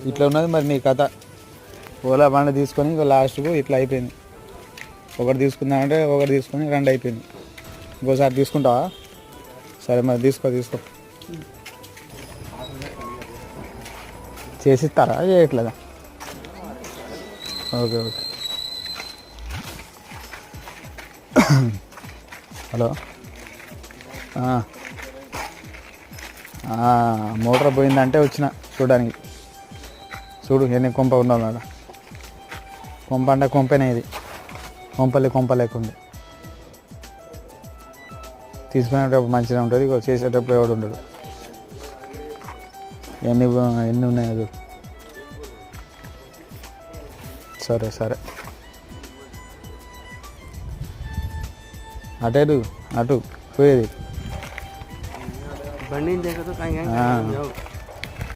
ఇట్లా ఉన్నది మరి నీ కథ. ఓలా బండి తీసుకొని ఇంకో లాస్ట్కు ఇట్లా అయిపోయింది. ఒకటి తీసుకుందామంటే ఒకటి తీసుకొని 2 అయిపోయింది. ఇంకోసారి తీసుకుంటావా? సరే మరి తీసుకో. చేసిస్తారా చేయట్లేదా? ఓకే. హలో, మోటార్ పోయిందంటే వచ్చిన చూడడానికి. చూడు ఎన్ని కొంప ఉన్నాడు. కొంప అంటే కొంపనే, ఇది కొంప లేకుంది. తీసుకునేటప్పుడు మంచిగా ఉంటుంది, చేసేటప్పుడు ఎవడు ఉండడు. ఎన్ని ఉన్నాయి అది. సరే అటు పోయేది బండి